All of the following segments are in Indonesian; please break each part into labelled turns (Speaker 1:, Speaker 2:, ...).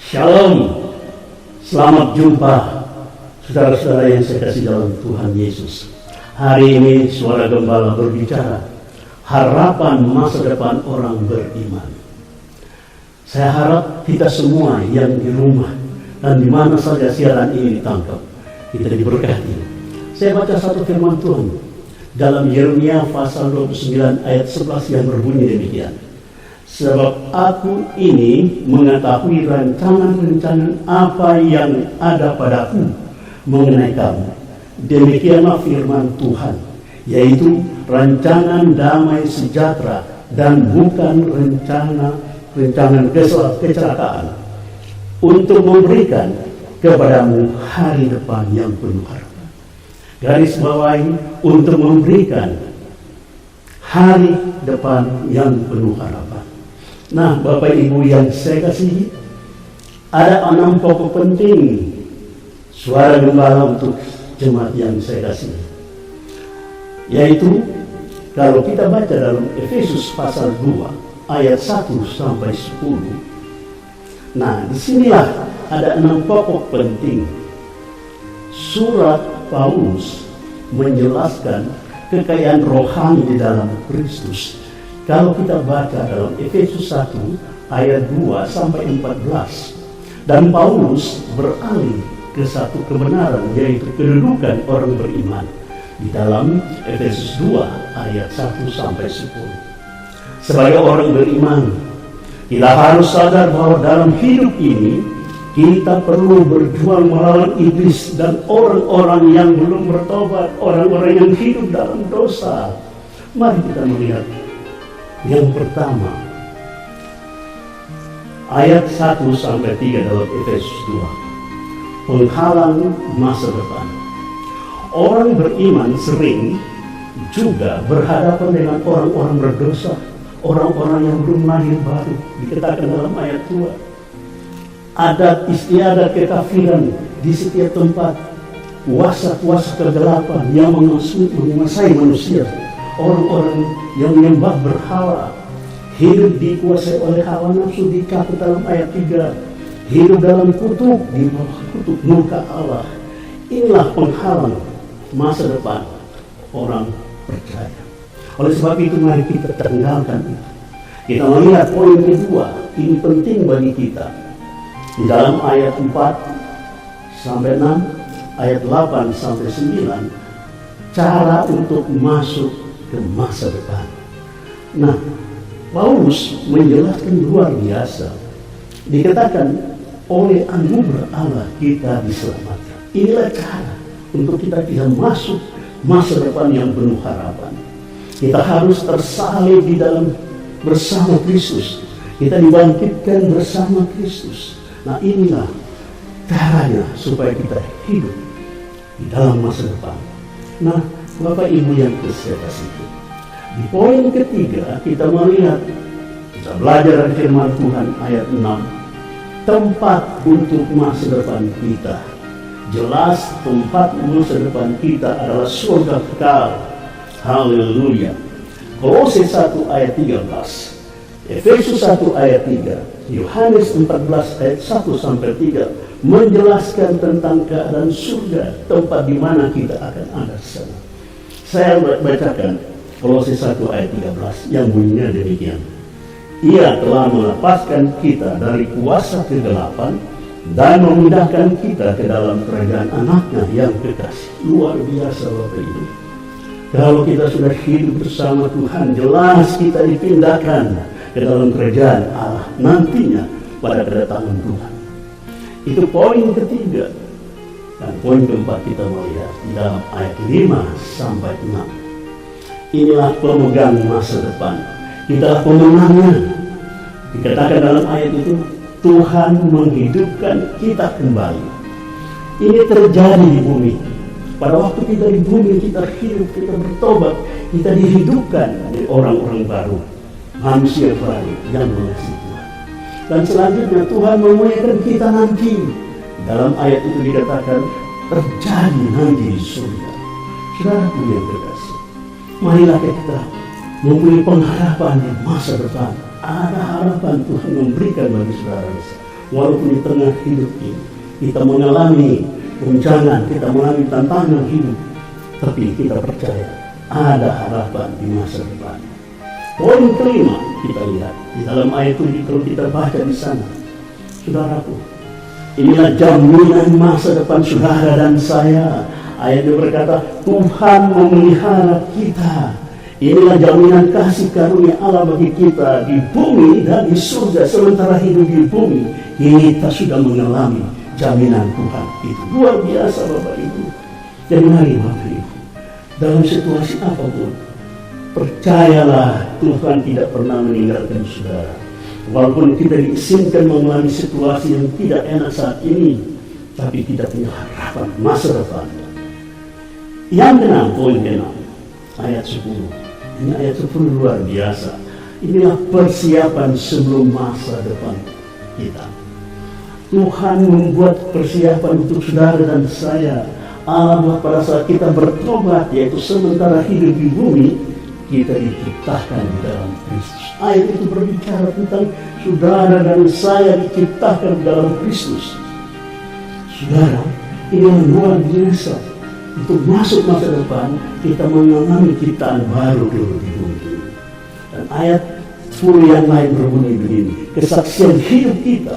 Speaker 1: Shalom, selamat jumpa saudara-saudara yang saya kasih dalam Tuhan Yesus. Hari ini suara gembala berbicara, harapan masa depan orang beriman. Saya harap kita semua yang di rumah dan di mana saja siaran ini ditangkap, kita diberkati. Saya baca satu firman Tuhan dalam Yeremia pasal 29 ayat 11 yang berbunyi demikian. Sebab aku ini mengetahui rancangan-rancangan apa yang ada padaku mengenai kamu. Demikianlah firman Tuhan, yaitu rancangan damai sejahtera dan bukan rancangan kecelakaan, untuk memberikan kepadamu hari depan yang penuh harapan. Garis bawahi, untuk memberikan hari depan yang penuh harapan. Nah, Bapak Ibu yang saya kasihi, ada 6 pokok penting suara gembala untuk jemaat yang saya kasihi. Yaitu, kalau kita baca dalam Efesus pasal 2 ayat 1 sampai 10. Nah, disinilah ada 6 pokok penting. Surat Paulus menjelaskan kekayaan rohani di dalam Kristus. Kalau kita baca dalam Efesus 1 ayat 2 sampai 14, dan Paulus beralih ke satu kebenaran, yaitu kedudukan orang beriman di dalam Efesus 2 ayat 1 sampai 10. Sebagai orang beriman, kita harus sadar bahwa dalam hidup ini kita perlu berjuang melawan iblis dan orang-orang yang belum bertobat, orang-orang yang hidup dalam dosa. Mari kita melihat yang pertama, ayat 1 sampai 3 dalam Efesus 2. Penghalang masa depan. Orang beriman sering juga berhadapan dengan orang-orang berdosa, orang-orang yang belum lahir baru. Dikatakan dalam ayat 2, adat istiadat kekafiran di setiap tempat, kuasa-kuasa kegelapan yang menguasai manusia, orang-orang yang menyembah berhala, hidup dikuasai oleh hawa nafsu, dikatakan dalam ayat 3, hidup dalam kutuk, di bawah kutuk murka Allah. Inilah penghalang masa depan orang percaya. Oleh sebab itu, mari kita tinggalkan itu. Kita melihat poin kedua, ini penting bagi kita. Di dalam ayat 4 sampai 6, ayat 8 sampai 9, cara untuk masuk ke masa depan. Nah, Paulus menjelaskan luar biasa. Dikatakan oleh anugerah Allah kita diselamatkan. Inilah cara untuk kita bisa masuk masa depan yang penuh harapan. Kita harus tersalib di dalam bersama Kristus. Kita dibangkitkan bersama Kristus. Nah, inilah caranya supaya kita hidup di dalam masa depan. Nah, Bapak Ibu yang saya kasihi, di poin ketiga kita melihat, kita belajar dari firman Tuhan ayat 6, tempat untuk masa depan kita. Jelas tempat masa depan kita adalah surga kekal. Haleluya. Kolose 1 ayat 13, Efesus 1 ayat 3, Yohanes 14 ayat 1 sampai 3 menjelaskan tentang keadaan surga, tempat di mana kita akan ada di sana. Saya bacakan Kolose 1 ayat 13 yang bunyinya demikian. Ia telah melepaskan kita dari kuasa kegelapan dan memindahkan kita ke dalam kerajaan anaknya yang kekasih. Luar biasa Bapak Ibu. Kalau kita sudah hidup bersama Tuhan, jelas kita dipindahkan ke dalam kerajaan Allah nantinya pada kedatangan Tuhan. Itu poin ketiga. Dan poin keempat kita melihat di dalam ayat 5 sampai 6. Inilah pemegang masa depan. Kita pemenangnya. Dikatakan dalam ayat itu, Tuhan menghidupkan kita kembali. Ini terjadi di bumi. Pada waktu kita di bumi, kita hidup, kita bertobat, kita dihidupkan dari orang-orang baru, manusia baru yang mengasihi Tuhan. Dan selanjutnya Tuhan memuliakan kita nanti. Dalam ayat itu dikatakan terjadi nanti di surga. Saudaraku yang terkasih, marilah kita mempunyai pengharapan di masa depan. Ada harapan Tuhan memberikan bagi saudara. walaupun di tengah hidup ini kita mengalami goncangan, kita mengalami tantangan hidup, tapi kita percaya ada harapan di masa depan. Poin kelima kita lihat di dalam ayat itu, kalau kita baca di sana, saudaraku, inilah jaminan masa depan saudara dan saya. Ayat itu berkata, Tuhan memelihara kita. Inilah jaminan kasih karunia Allah bagi kita di bumi dan di surga. Sementara hidup di bumi, kita sudah mengalami jaminan Tuhan itu. Luar biasa Bapak Ibu. Jadi mari Bapak Ibu, dalam situasi apapun, percayalah Tuhan tidak pernah meninggalkan saudara. Walaupun kita diizinkan mengalami situasi yang tidak enak saat ini, tapi kita punya harapan masa depan. Yang keenam, poin keenam, ayat 10. Ini ayat 10 luar biasa. Inilah persiapan sebelum masa depan kita. Tuhan membuat persiapan untuk saudara dan saya. Allah buat pada saat kita bertobat, yaitu sementara hidup di bumi, kita diciptakan di dalam Kristus. Ayat itu berbicara tentang saudara dan saya diciptakan di dalam Kristus. Saudara, ini luar biasa. Untuk masuk masa depan, kita mengalami ciptaan baru dulu di bumi. Dan ayat 10 yang lain berbunyi begini, kesaksian hidup kita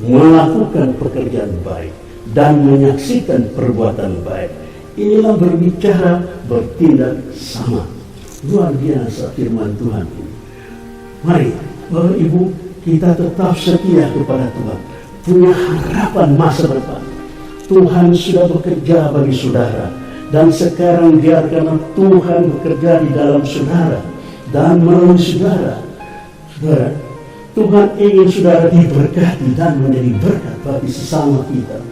Speaker 1: melakukan pekerjaan baik dan menyaksikan perbuatan baik. Inilah berbicara, bertindak sama. Luar biasa firman Tuhan ini. Mari Bapak Ibu, kita tetap setia kepada Tuhan, punya harapan masa depan. Tuhan sudah bekerja bagi saudara, dan sekarang biarkanlah Tuhan bekerja di dalam saudara dan melalui saudara. Saudara, Tuhan ingin saudara diberkati dan menjadi berkat bagi sesama kita,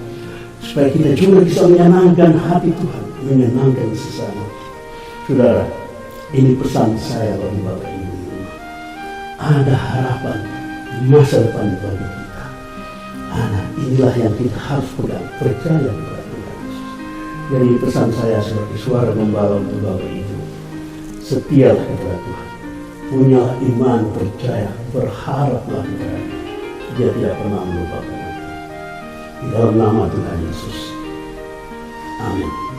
Speaker 1: supaya kita juga bisa menyenangkan hati Tuhan, menyenangkan sesama. Saudara, ini pesan saya bagi Bapak Ibu. Ada harapan masa depan bagi kita. Inilah yang kita harus pegang, percaya kepada Tuhan Yesus. Jadi pesan saya sebagai suara gembala untuk Bapak Ibu, setialah kepada Tuhan, punyalah iman, percaya, berharaplah kepada Dia. Dia tidak pernah melupakan kita. Di dalam nama Tuhan Yesus, amin.